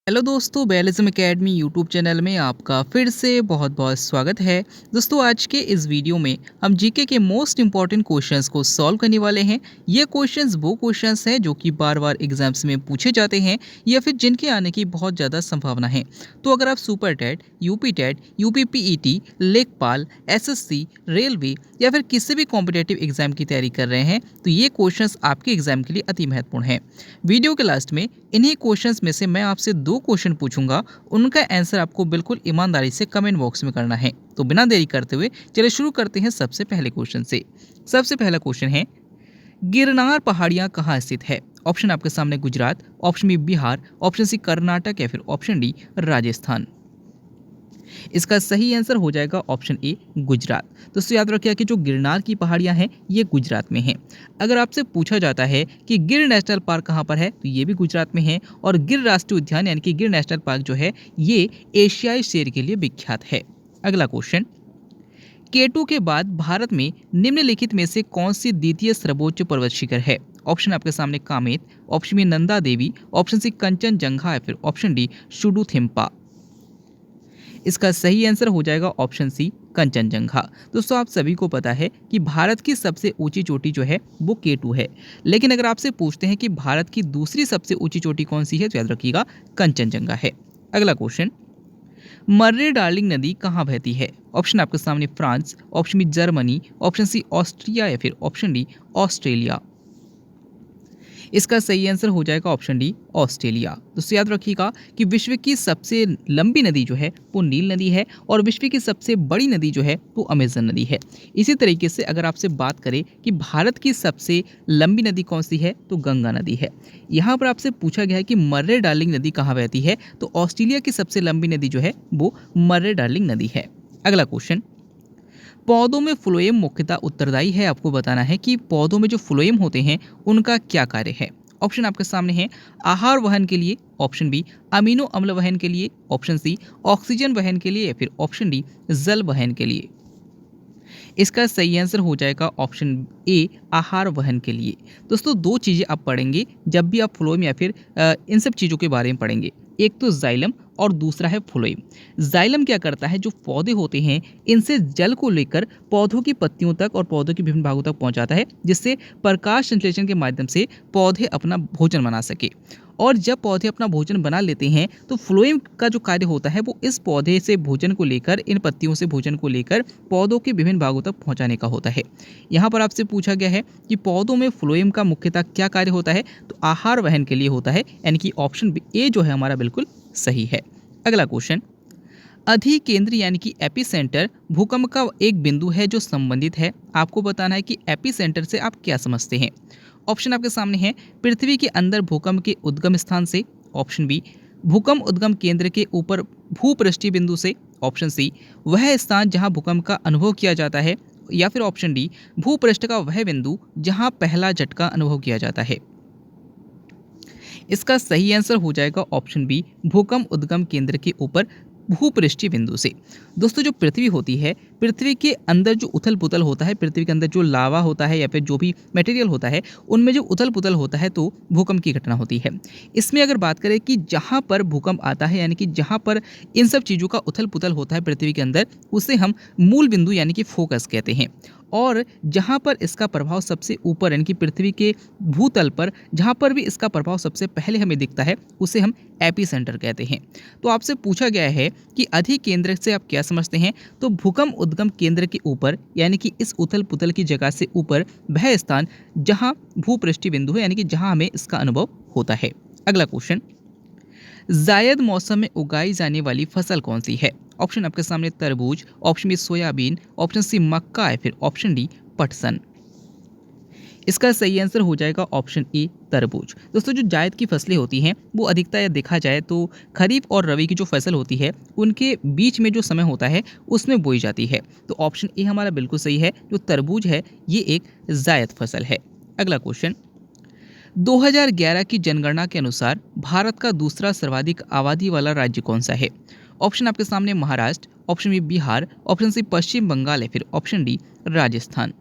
Hello दोस्तों, बैलिज्म academy YouTube channel में आपका फिर से बहुत बहुत स्वागत है। दोस्तों, आज के इस वीडियो में हम जीके के मोस्ट इंपॉर्टेंट क्वेश्चंस को सॉल्व करने वाले हैं। ये क्वेश्चंस वो क्वेश्चंस हैं जो कि बार बार एग्जाम्स में पूछे जाते हैं या फिर जिनके आने की बहुत ज़्यादा संभावना है। तो अगर आप super TET, UP TET, UP PET, लेखपाल, एसएससी, रेलवे या फिर किसी भी कॉम्पिटेटिव एग्जाम की तैयारी कर रहे हैं तो ये क्वेश्चंस आपके एग्जाम के लिए अति महत्वपूर्ण है। वीडियो के लास्ट में इन्हीं क्वेश्चंस में से मैं आपसे दो क्वेश्चन पूछूंगा, उनका आंसर आपको बिल्कुल ईमानदारी से कमेंट बॉक्स में करना है। तो बिना देरी करते हुए चलिए शुरू करते हैं सबसे पहले क्वेश्चन से। सबसे पहला क्वेश्चन है, गिरनार पहाड़ियां कहाँ स्थित है? ऑप्शन आपके सामने Gujarat, option B Bihar, option C Karnataka या फिर ऑप्शन डी राजस्थान। इसका सही आंसर हो जाएगा ऑप्शन ए गुजरात। दोस्तों याद रखिए कि जो गिरनार की पहाड़ियां हैं ये गुजरात में हैं। अगर आपसे पूछा जाता है कि गिर नेशनल पार्क कहां पर है तो ये भी गुजरात में है, और गिर राष्ट्रीय उद्यान यानी कि गिर नेशनल पार्क जो है ये एशियाई शेर के लिए विख्यात है। अगला क्वेश्चन, केटू के बाद भारत में निम्नलिखित में से कौन सी द्वितीय सर्वोच्च पर्वत शिखर है? ऑप्शन आपके सामने Kamet, option B Nanda Devi, option C Kanchenjunga या फिर ऑप्शन डी शुडुथिम्पा। इसका सही आंसर हो जाएगा ऑप्शन सी कंचनजंगा। दोस्तों आप सभी को पता है कि भारत की सबसे ऊंची चोटी जो है वो केटू है, लेकिन अगर आपसे पूछते हैं कि भारत की दूसरी सबसे ऊंची चोटी कौन सी है तो याद रखिएगा कंचनजंगा है। अगला क्वेश्चन, मर्रे डार्लिंग नदी कहाँ बहती है? ऑप्शन आपके सामने France, option B Germany, option C Austria या फिर ऑप्शन डी ऑस्ट्रेलिया। इसका सही आंसर हो जाएगा ऑप्शन डी ऑस्ट्रेलिया। दोस्तों याद रखिएगा कि विश्व की सबसे लंबी नदी जो है वो नील नदी है, और विश्व की सबसे बड़ी नदी जो है वो अमेजन नदी है। इसी तरीके से अगर आपसे बात करें कि भारत की सबसे लंबी नदी कौन सी है तो गंगा नदी है। यहाँ पर आपसे पूछा गया है कि मर्रे डार्लिंग नदी कहाँ बहती है, तो ऑस्ट्रेलिया की सबसे लंबी नदी जो है वो मर्रे डार्लिंग नदी है। अगला क्वेश्चन, पौधों में फ्लोएम मुख्यतः उत्तरदायी है। आपको बताना है कि पौधों में जो फ्लोएम होते हैं उनका क्या कार्य है। ऑप्शन आपके सामने है आहार वहन के लिए, ऑप्शन बी अमीनो अम्ल वहन के लिए, ऑप्शन सी ऑक्सीजन वहन के लिए या फिर ऑप्शन डी जल वहन के लिए। इसका सही आंसर हो जाएगा ऑप्शन ए आहार वहन के लिए। दोस्तों दो चीज़ें आप पढ़ेंगे जब भी आप फ्लोएम या फिर इन सब चीज़ों के बारे में पढ़ेंगे, एक तो जाइलम और दूसरा है फ्लोएम। जाइलम क्या करता है, जो पौधे होते हैं इनसे जल को लेकर पौधों की पत्तियों तक और पौधों के विभिन्न भागों तक पहुंचाता है, जिससे प्रकाश संश्लेषण के माध्यम से पौधे अपना भोजन बना सके। और जब पौधे अपना भोजन बना लेते हैं तो फ्लोएम का जो कार्य होता है वो इस पौधे से भोजन को लेकर, इन पत्तियों से भोजन को लेकर पौधों के विभिन्न भागों तक पहुंचाने का होता है। यहाँ पर आपसे पूछा गया है कि पौधों में फ्लोएम का मुख्यतः क्या कार्य होता है, तो आहार वहन के लिए होता है, यानी कि ऑप्शन ए जो है हमारा बिल्कुल सही है। अगला क्वेश्चन, अधिकेंद्र यानी कि एपिसेंटर भूकंप का एक बिंदु है जो संबंधित है। आपको बताना है कि एपिसेंटर से आप क्या समझते हैं। ऑप्शन आपके सामने है पृथ्वी के अंदर भूकंप के उद्गम स्थान से, ऑप्शन बी भूकंप उद्गम केंद्र के ऊपर भूपृष्ठीय बिंदु से, ऑप्शन सी वह स्थान जहां भूकंप का अनुभव किया जाता है, या फिर ऑप्शन डी भूपृष्ठ का वह बिंदु जहां पहला झटका अनुभव किया जाता है। इसका सही आंसर हो जाएगा ऑप्शन बी भूकंप उद्गम केंद्र के ऊपर भूपृष्ठीय बिंदु से। दोस्तों जो पृथ्वी होती है, पृथ्वी के अंदर जो उथल पुथल होता है, पृथ्वी के अंदर जो लावा होता है या फिर जो भी मटेरियल होता है उनमें जो उथल पुथल होता है तो भूकंप की घटना होती है। इसमें अगर बात करें कि जहाँ पर भूकंप आता है, यानी कि जहाँ पर इन सब चीज़ों का उथल पुथल होता है पृथ्वी के अंदर, उसे हम मूल बिंदु यानी कि फोकस कहते हैं। और जहाँ पर इसका प्रभाव सबसे ऊपर यानी कि पृथ्वी के भूतल पर जहाँ पर भी इसका प्रभाव सबसे पहले हमें दिखता है उसे हम एपिसेंटर कहते हैं। तो आपसे पूछा गया है कि अधिकेंद्र से आप क्या समझते हैं, तो भूकंप उद्गम केंद्र के ऊपर यानी कि इस उथल पुथल की जगह से ऊपर वह स्थान जहाँ भूपृष्ठीय बिंदु है, यानी कि जहाँ हमें इसका अनुभव होता है। अगला क्वेश्चन, जायद मौसम में उगाई जाने वाली फसल कौन सी है? ऑप्शन आपके सामने तरबूज, option B soybean, option C मक्का या फिर ऑप्शन डी पटसन। इसका सही आंसर हो जाएगा ऑप्शन ए तरबूज। दोस्तों जो जायद की फसलें होती हैं वो अधिकता देखा जाए तो खरीफ और रबी की जो फसल होती है उनके बीच में जो समय होता है उसमें बोई जाती है। तो ऑप्शन ए हमारा बिल्कुल सही है, जो तरबूज है ये एक जायद फसल है। अगला क्वेश्चन, 2011 की जनगणना के अनुसार भारत का दूसरा सर्वाधिक आबादी वाला राज्य कौन सा है? ऑप्शन आपके सामने Maharashtra, option B Bihar, option C Paschim Bangal या फिर ऑप्शन डी राजस्थान।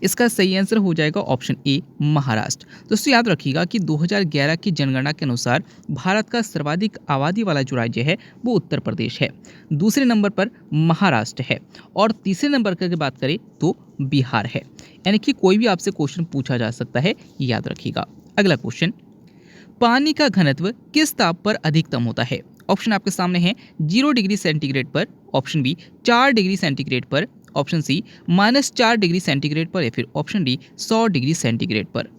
इसका सही आंसर हो जाएगा ऑप्शन ए महाराष्ट्र। दोस्तों याद रखिएगा कि 2011 की जनगणना के अनुसार भारत का सर्वाधिक आबादी वाला जो राज्य है वो उत्तर प्रदेश है, दूसरे नंबर पर महाराष्ट्र है और तीसरे नंबर की बात करें तो बिहार है। यानी कि कोई भी आपसे क्वेश्चन पूछा जा सकता है, याद रखिएगा। अगला क्वेश्चन, पानी का घनत्व किस ताप पर अधिकतम होता है? ऑप्शन आपके सामने है 0 डिग्री सेंटीग्रेड पर, ऑप्शन बी 4 डिग्री सेंटीग्रेड पर, ऑप्शन सी -4 डिग्री सेंटीग्रेड पर या फिर ऑप्शन डी 100 डिग्री सेंटीग्रेड पर।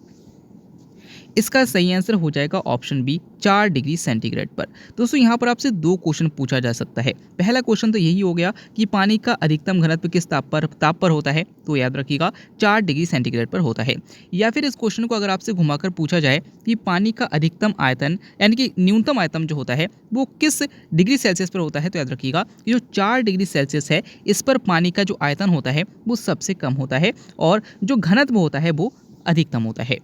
इसका सही आंसर हो जाएगा ऑप्शन बी 4 डिग्री सेंटीग्रेड पर। दोस्तों यहाँ पर आपसे दो क्वेश्चन पूछा जा सकता है। पहला क्वेश्चन तो यही हो गया कि पानी का अधिकतम घनत्व किस ताप पर होता है, तो याद रखिएगा 4 डिग्री सेंटीग्रेड पर होता है। या फिर इस क्वेश्चन को अगर आपसे घुमाकर पूछा जाए कि पानी का अधिकतम आयतन यानी कि न्यूनतम आयतन जो होता है वो किस डिग्री सेल्सियस पर होता है, तो याद रखिएगा ये जो 4 डिग्री सेल्सियस है इस पर पानी का जो आयतन होता है वो सबसे कम होता है और जो घनत्व होता है वो अधिकतम होता है।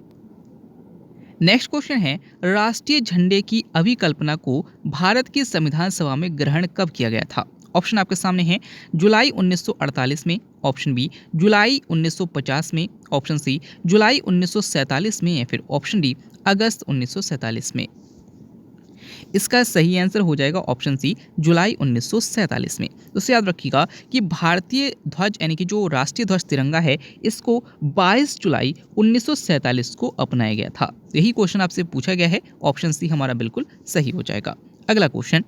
नेक्स्ट क्वेश्चन है, राष्ट्रीय झंडे की अभिकल्पना को भारत की संविधान सभा में ग्रहण कब किया गया था? ऑप्शन आपके सामने है जुलाई 1948 में, ऑप्शन बी जुलाई 1950 में, ऑप्शन सी जुलाई 1947 में या फिर ऑप्शन डी अगस्त 1947 में। इसका सही आंसर हो जाएगा ऑप्शन सी जुलाई 1947 में। दोस्तों याद रखिएगा कि भारतीय ध्वज यानी कि जो राष्ट्रीय ध्वज तिरंगा है इसको 22 जुलाई 1947 को अपनाया गया था। यही क्वेश्चन आपसे पूछा गया है, ऑप्शन सी हमारा बिल्कुल सही हो जाएगा। अगला क्वेश्चन,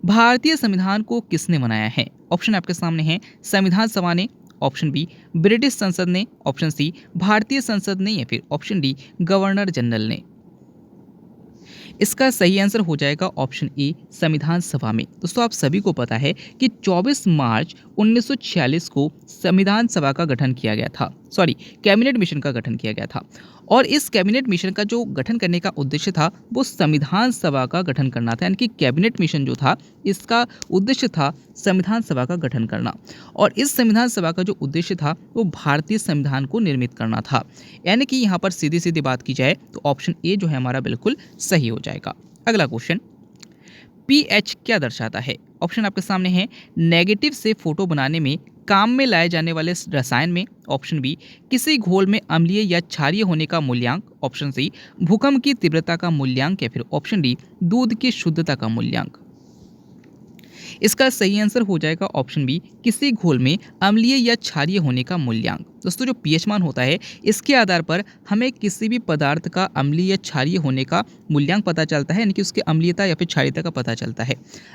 भारतीय संविधान को किसने बनाया है? ऑप्शन आपके सामने है संविधान सभा ने, ऑप्शन बी ब्रिटिश संसद ने, ऑप्शन सी भारतीय संसद ने या फिर ऑप्शन डी गवर्नर जनरल ने। इसका सही आंसर हो जाएगा ऑप्शन ए संविधान सभा में। दोस्तों आप सभी को पता है कि 24 मार्च 1946 को संविधान सभा का गठन किया गया था, कैबिनेट मिशन का गठन किया गया था और इस कैबिनेट मिशन का जो गठन करने का उद्देश्य था वो संविधान सभा का गठन करना था। यानी कि कैबिनेट मिशन जो था इसका उद्देश्य था संविधान सभा का गठन करना और इस संविधान सभा का जो उद्देश्य था वो भारतीय संविधान को निर्मित करना था। यानी कि यहाँ पर सीधी सीधी बात की जाए तो ऑप्शन ए जो है हमारा बिल्कुल सही हो जाएगा। अगला क्वेश्चन, पीएच क्या दर्शाता है? ऑप्शन आपके सामने है नेगेटिव से फोटो बनाने में काम में लाए जाने वाले रसायन में, ऑप्शन बी किसी घोल में अम्लीय या क्षारीय होने का मूल्यांक, ऑप्शन सी भूकंप की तीव्रता का मूल्यांक या फिर ऑप्शन डी दूध की शुद्धता का मूल्यांक। इसका सही आंसर हो जाएगा ऑप्शन बी किसी घोल में अम्लीय या क्षारीय होने का मूल्यांक। दोस्तों जो पीएच मान होता है इसके आधार पर हमें किसी भी पदार्थ का अम्लीय या क्षारीय होने का मूल्यांक पता चलता है, यानी कि उसकी अम्लीयता या फिर क्षारीयता का पता चलता है।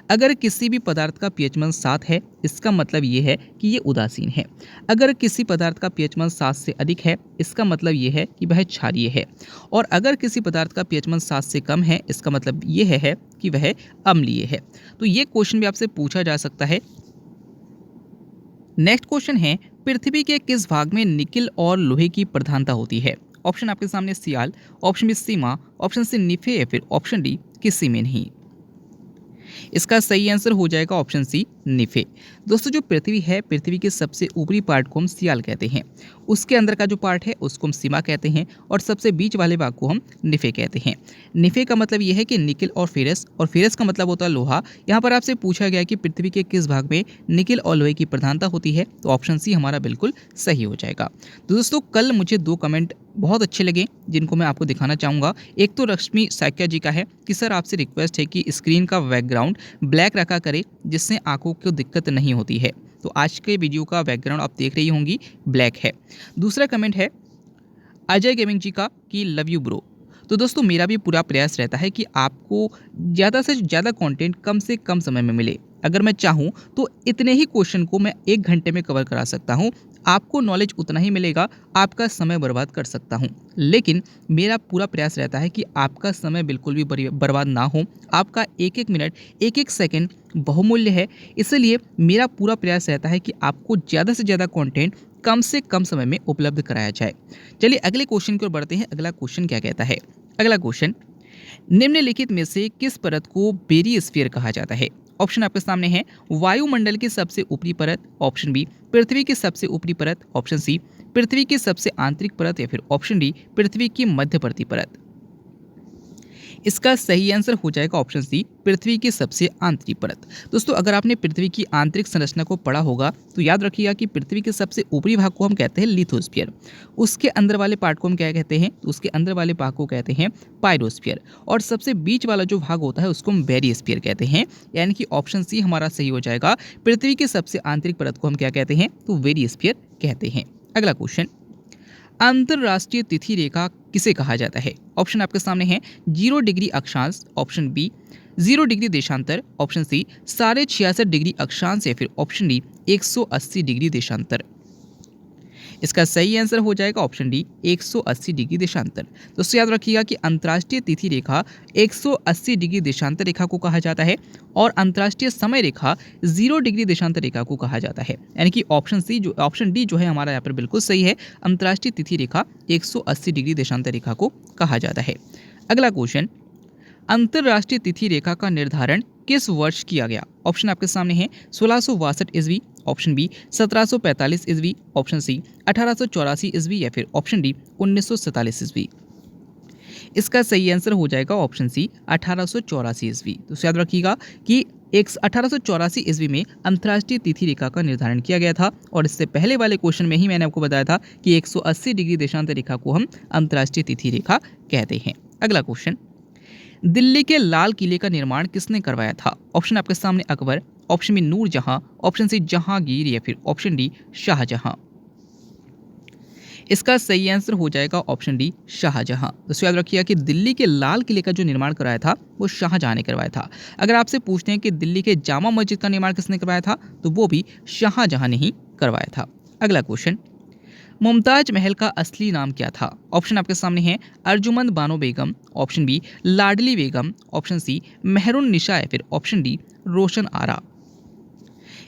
अगर किसी भी पदार्थ का पीएच मान 7 है इसका मतलब ये है कि ये उदासीन है। अगर किसी पदार्थ का पीएच मान 7 से अधिक है इसका मतलब ये है कि वह क्षारीय है और अगर किसी पदार्थ का पीएच मान 7 से कम है इसका मतलब ये है कि वह अम्लीय है। तो ये क्वेश्चन भी आपसे पूछा जा सकता है। नेक्स्ट क्वेश्चन है, पृथ्वी के किस भाग में निकिल और लोहे की प्रधानता होती है? ऑप्शन आपके सामने सियाल, ऑप्शन बी सीमा, ऑप्शन सी निफे या फिर ऑप्शन डी किसी में नहीं। इसका सही आंसर हो जाएगा ऑप्शन सी निफे। दोस्तों जो पृथ्वी है, पृथ्वी के सबसे ऊपरी पार्ट को हम सियाल कहते हैं, उसके अंदर का जो पार्ट है उसको हम सीमा कहते हैं और सबसे बीच वाले भाग को हम निफे कहते हैं। निफे का मतलब यह है कि निकिल और फेरस का मतलब होता है लोहा। यहाँ पर आपसे पूछा गया कि पृथ्वी के किस भाग में निकिल और लोहे की प्रधानता होती है, तो ऑप्शन सी हमारा बिल्कुल सही हो जाएगा। तो दोस्तों कल मुझे 2 कमेंट बहुत अच्छे लगे जिनको मैं आपको दिखाना चाहूँगा। एक तो रश्मि साक्या जी का है कि सर आपसे रिक्वेस्ट है कि स्क्रीन का बैकग्राउंड ब्लैक रखा करें जिससे आंखों को दिक्कत नहीं होती है। तो आज के वीडियो का बैकग्राउंड आप देख रही होंगी ब्लैक है। दूसरा कमेंट है अजय गेमिंग जी का कि लव यू ब्रो। तो दोस्तों मेरा भी पूरा प्रयास रहता है कि आपको ज़्यादा से ज़्यादा कंटेंट कम से कम समय में मिले। अगर मैं चाहूँ तो इतने ही क्वेश्चन को मैं 1 घंटे में कवर करा सकता हूँ, आपको नॉलेज उतना ही मिलेगा, आपका समय बर्बाद कर सकता हूँ। लेकिन मेरा पूरा प्रयास रहता है कि आपका समय बिल्कुल भी बर्बाद ना हो। आपका एक एक मिनट, एक एक सेकंड बहुमूल्य है, इसलिए मेरा पूरा प्रयास रहता है कि आपको ज़्यादा से ज़्यादा कंटेंट कम से कम समय में उपलब्ध कराया जाए। चलिए अगले क्वेश्चन की ओर बढ़ते हैं। अगला क्वेश्चन क्या कहता है? अगला क्वेश्चन, निम्नलिखित में से किस परत को बेरिस्फीयर कहा जाता है? ऑप्शन आपके सामने है वायुमंडल की सबसे ऊपरी परत, ऑप्शन बी पृथ्वी की सबसे ऊपरी परत, ऑप्शन सी पृथ्वी की सबसे आंतरिक परत या फिर ऑप्शन डी पृथ्वी की मध्यवर्ती परत। इसका सही आंसर हो जाएगा ऑप्शन सी, पृथ्वी की सबसे आंतरिक परत। दोस्तों अगर आपने पृथ्वी की आंतरिक संरचना को पढ़ा होगा तो याद रखिएगा कि पृथ्वी के सबसे ऊपरी भाग को हम कहते हैं लिथोस्फीयर, उसके अंदर वाले पार्ट को हम क्या कहते हैं, तो उसके अंदर वाले भाग को कहते हैं पायरोस्फीयर, और सबसे बीच वाला जो भाग होता है उसको हम बेरिस्फीयर कहते हैं। यानी कि ऑप्शन सी हमारा सही हो जाएगा, पृथ्वी की सबसे आंतरिक परत को हम क्या कहते हैं, तो बेरिस्फीयर कहते हैं। अगला क्वेश्चन, अंतरराष्ट्रीय तिथि रेखा किसे कहा जाता है? ऑप्शन आपके सामने है 0 डिग्री अक्षांश, ऑप्शन बी 0 डिग्री देशांतर, ऑप्शन सी 66.5 डिग्री अक्षांश, या फिर ऑप्शन डी 180 डिग्री देशांतर। इसका सही आंसर हो जाएगा ऑप्शन डी 180 डिग्री देशांतर। दोस्तों याद रखिएगा कि अंतर्राष्ट्रीय तिथि रेखा 180 डिग्री देशांतर रेखा को कहा जाता है और अंतर्राष्ट्रीय समय रेखा 0 डिग्री देशांतर रेखा को कहा जाता है। यानी कि ऑप्शन डी जो है हमारा यहाँ पर बिल्कुल सही है, अंतर्राष्ट्रीय तिथि रेखा 180 डिग्री देशांतर रेखा को कहा जाता है। अगला क्वेश्चन, अंतरराष्ट्रीय तिथि रेखा का निर्धारण किस वर्ष किया गया? ऑप्शन आपके सामने है 1662 ईस्वी, ऑप्शन बी 1745 ईस्वी, ऑप्शन सी 1884 ईस्वी, या फिर ऑप्शन डी 1947 ईस्वी। इसका सही आंसर हो जाएगा ऑप्शन सी 1884 ईस्वी। तो याद रखिएगा कि 1884 ईस्वी में अंतर्राष्ट्रीय तिथि रेखा का निर्धारण किया गया था, और इससे पहले वाले क्वेश्चन में ही मैंने आपको बताया था कि 180 डिग्री देशांतर रेखा को हम अंतर्राष्ट्रीय तिथि रेखा कहते हैं। अगला क्वेश्चन, दिल्ली के लाल किले का निर्माण किसने करवाया था? ऑप्शन आपके सामने Akbar, option B Noorjahan, option C Jahangir, या फिर ऑप्शन डी शाहजहां। इसका सही आंसर हो जाएगा ऑप्शन डी शाहजहां। तो याद रखिएगा कि दिल्ली के लाल किले का जो निर्माण कराया था वो शाहजहां ने करवाया था। अगर आपसे पूछते हैं कि दिल्ली के जामा मस्जिद का निर्माण किसने करवाया था, तो वो भी शाहजहां ने ही करवाया था। अगला क्वेश्चन, मुमताज महल का असली नाम क्या था? ऑप्शन आपके सामने है अर्जुमंद बानो बेगम, ऑप्शन बी लाडली बेगम, ऑप्शन सी मेहरुन निशा, या फिर ऑप्शन डी रोशन आरा।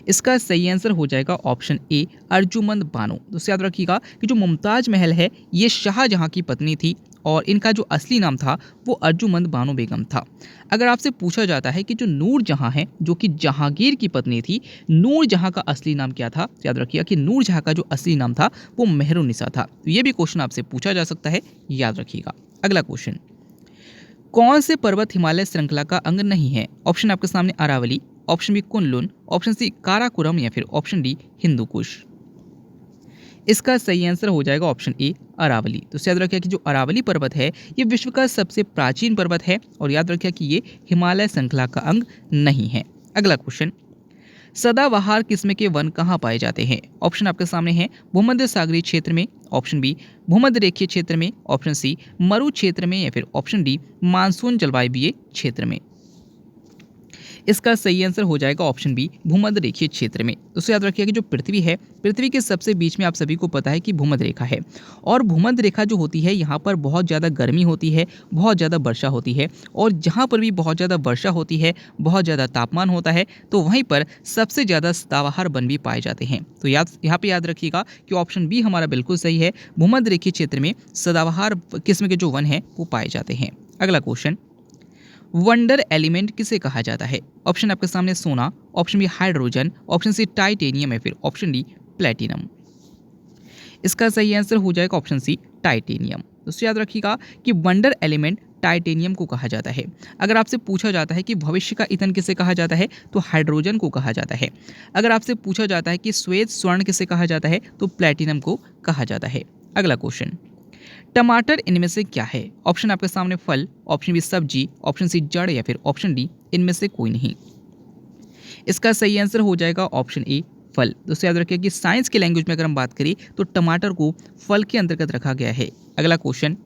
इसका सही आंसर हो जाएगा ऑप्शन ए अर्जुमंद बानो। तो याद रखिएगा कि जो मुमताज महल है ये शाहजहां की पत्नी थी और इनका जो असली नाम था वो अर्जुमंद बानो बेगम था। अगर आपसे पूछा जाता है कि जो नूरजहां है जो कि जहांगीर की पत्नी थी, नूरजहां का असली नाम क्या था, तो याद रखिएगा कि नूरजहां का जो असली नाम था वो मेहरुन्निसा था। तो ये भी क्वेश्चन आपसे पूछा जा सकता है, याद रखिएगा। अगला क्वेश्चन, कौन से पर्वत हिमालय श्रृंखला का अंग नहीं है? ऑप्शन आपके सामने Aravalli, option B Kunlun, option C Karakoram, या फिर ऑप्शन डी हिंदू कुश। इसका सही आंसर हो जाएगा ऑप्शन ए अरावली। तो याद रखिए कि जो अरावली पर्वत है ये विश्व का सबसे प्राचीन पर्वत है, और याद रखिए कि ये हिमालय श्रृंखला का अंग नहीं है। अगला क्वेश्चन, सदाबहार किस्म के वन कहाँ पाए जाते हैं? ऑप्शन आपके सामने है भूमध्य सागरीय क्षेत्र में, ऑप्शन बी भूमध्य रेखीय क्षेत्र में, ऑप्शन सी मरु क्षेत्र में, या फिर ऑप्शन डी मानसून जलवायु क्षेत्र में। इसका सही आंसर हो जाएगा ऑप्शन बी भूमध्य रेखीय क्षेत्र में। तो याद रखिए कि जो पृथ्वी है, पृथ्वी के सबसे बीच में आप सभी को पता है कि भूमध्य रेखा है, और भूमध्य रेखा जो होती है यहाँ पर बहुत ज़्यादा गर्मी होती है, बहुत ज़्यादा वर्षा होती है, और जहाँ पर भी बहुत ज़्यादा वर्षा होती है, बहुत ज़्यादा तापमान होता है, तो वहीं पर सबसे ज़्यादा सदाबहार वन भी पाए जाते हैं। तो यहाँ पे याद रखिएगा कि ऑप्शन बी हमारा बिल्कुल सही है, भूमध्य रेखीय क्षेत्र में सदाबहार किस्म के जो वन हैं वो पाए जाते हैं। अगला क्वेश्चन, वंडर एलिमेंट किसे कहा जाता है? ऑप्शन आपके सामने सोना, option B hydrogen, option C titanium, या फिर ऑप्शन डी प्लेटिनम। इसका सही आंसर हो जाएगा ऑप्शन सी टाइटेनियम। दोस्तों याद रखिएगा कि वंडर एलिमेंट टाइटेनियम को कहा जाता है। अगर आपसे पूछा जाता है कि भविष्य का ईंधन किसे कहा जाता है, तो हाइड्रोजन को कहा जाता है। अगर आपसे पूछा जाता है कि श्वेत स्वर्ण किसे कहा जाता है, तो प्लेटिनम को कहा जाता है। अगला क्वेश्चन, टमाटर इनमें से क्या है? ऑप्शन आपके सामने फल, ऑप्शन बी सब्जी, ऑप्शन सी जड़, या फिर ऑप्शन डी इनमें से कोई नहीं। इसका सही आंसर हो जाएगा ऑप्शन ए फल। दोस्तों याद रखिए कि साइंस के लैंग्वेज में अगर हम बात करें तो टमाटर को फल के अंतर्गत रखा गया है। अगला क्वेश्चन,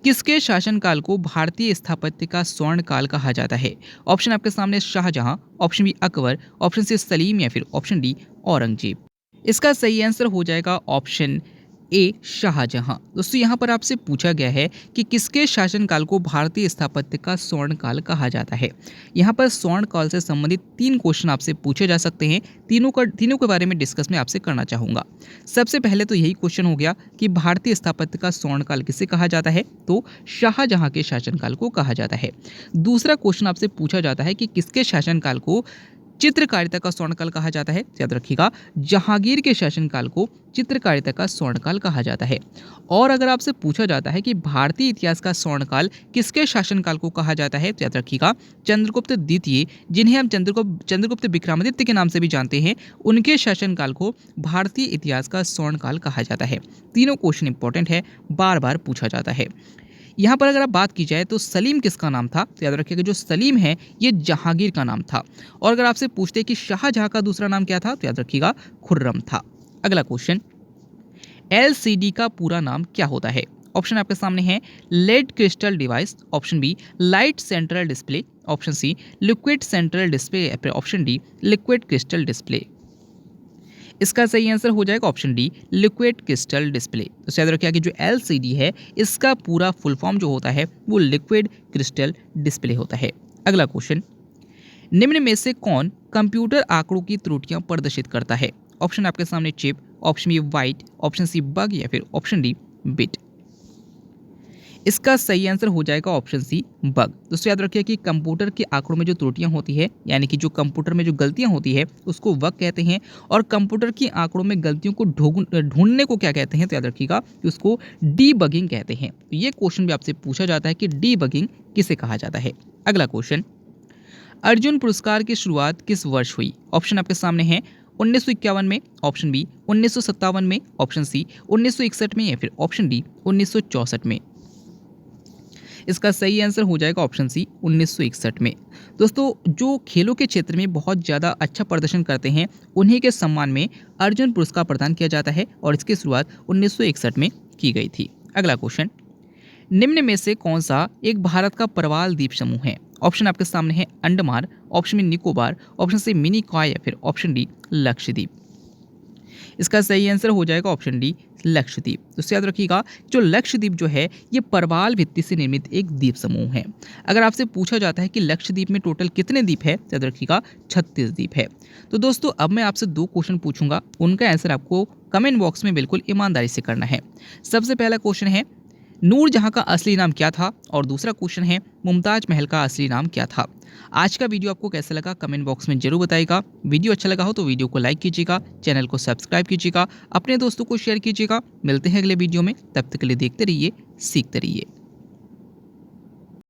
किसके शासनकाल को भारतीय स्थापत्य का स्वर्ण काल कहा जाता है? ऑप्शन आपके सामने Shahjahan, option B Akbar, option C Salim, या फिर ऑप्शन डी औरंगजेब। इसका सही आंसर हो जाएगा ऑप्शन ए शाहजहां। दोस्तों यहाँ पर आपसे पूछा गया है कि किसके शासनकाल को भारतीय स्थापत्य का स्वर्ण काल कहा जाता है। यहाँ पर स्वर्ण काल से संबंधित 3 क्वेश्चन आपसे पूछे जा सकते हैं, तीनों के बारे में डिस्कस मैं आपसे करना चाहूँगा। सबसे पहले तो यही क्वेश्चन हो गया कि भारतीय स्थापत्य का स्वर्ण काल किसे कहा जाता है, तो शाहजहां के शासनकाल को कहा जाता है। दूसरा क्वेश्चन आपसे पूछा जाता है कि किसके शासनकाल को चित्रकारिता का स्वर्णकाल कहा जाता है? याद रखिएगा, जहांगीर के शासनकाल को चित्रकारिता का स्वर्णकाल कहा जाता है। और अगर आपसे पूछा जाता है कि भारतीय इतिहास का स्वर्णकाल किसके शासनकाल को कहा जाता है, तो याद रखिएगा चंद्रगुप्त द्वितीय, जिन्हें हम चंद्रगुप्त विक्रमादित्य के नाम से भी जानते हैं, उनके शासनकाल को भारतीय इतिहास का स्वर्णकाल कहा जाता है। तीनों क्वेश्चन इंपॉर्टेंट है, बार बार पूछा जाता है। यहाँ पर अगर आप बात की जाए तो सलीम किसका नाम था, तो याद रखिएगा जो सलीम है ये जहांगीर का नाम था। और अगर आपसे पूछते हैं कि शाहजहां का दूसरा नाम क्या था, तो याद रखिएगा खुर्रम था। अगला क्वेश्चन, एलसीडी का पूरा नाम क्या होता है? ऑप्शन आपके सामने है led crystal device, option B light central display, option C liquid central display, option D liquid crystal display. इसका सही आंसर हो जाएगा option D liquid crystal display. तो याद रखिएगा कि जो एलसीडी है इसका पूरा फुल फॉर्म जो होता है वो लिक्विड क्रिस्टल डिस्प्ले होता है। अगला क्वेश्चन, निम्न में से कौन कंप्यूटर आंकड़ों की त्रुटियां प्रदर्शित करता है? ऑप्शन आपके सामने chip, option B white, option C bug या फिर ऑप्शन डी बिट। इसका सही आंसर हो जाएगा ऑप्शन सी बग। दोस्तों याद रखिए कि कंप्यूटर के आंकड़ों में जो त्रुटियां होती है, यानी कि जो कंप्यूटर में जो गलतियां होती है उसको बग कहते हैं। और कंप्यूटर की आंकड़ों में गलतियों को ढूंढने को क्या कहते हैं, तो याद रखिएगा कि उसको डीबगिंग कहते हैं। तो ये क्वेश्चन भी आपसे पूछा जाता है कि डीबगिंग किसे कहा जाता है। अगला क्वेश्चन, अर्जुन पुरस्कार की शुरुआत किस वर्ष हुई? ऑप्शन आपके सामने है 1951 में, ऑप्शन बी 1957 में, ऑप्शन सी 1961 में या फिर ऑप्शन डी 1964 में। इसका सही आंसर हो जाएगा ऑप्शन सी 1961 में। दोस्तों जो खेलों के क्षेत्र में बहुत ज़्यादा अच्छा प्रदर्शन करते हैं उन्हीं के सम्मान में अर्जुन पुरस्कार प्रदान किया जाता है और इसकी शुरुआत 1961 में की गई थी। अगला क्वेश्चन, निम्न में से कौन सा एक भारत का प्रवाल द्वीप समूह है? ऑप्शन आपके सामने है Andaman, option B Nicobar, option C Minicoy या फिर ऑप्शन डी लक्षद्वीप। इसका सही आंसर हो जाएगा ऑप्शन डी लक्षद्वीप। तो याद रखिएगा जो लक्षद्वीप जो है ये प्रवाल भित्ति से निर्मित एक द्वीप समूह है। अगर आपसे पूछा जाता है कि लक्षद्वीप में टोटल कितने द्वीप है, तो याद रखिएगा 36 द्वीप है। तो दोस्तों अब मैं आपसे 2 क्वेश्चन पूछूंगा, उनका आंसर आपको कमेंट बॉक्स में बिल्कुल ईमानदारी से करना है। सबसे पहला क्वेश्चन है नूरजहां का असली नाम क्या था, और दूसरा क्वेश्चन है मुमताज महल का असली नाम क्या था। आज का वीडियो आपको कैसा लगा कमेंट बॉक्स में जरूर बताइएगा। वीडियो अच्छा लगा हो तो वीडियो को लाइक कीजिएगा, चैनल को सब्सक्राइब कीजिएगा, अपने दोस्तों को शेयर कीजिएगा। मिलते हैं अगले वीडियो में, तब तक के लिए देखते रहिए, सीखते रहिए।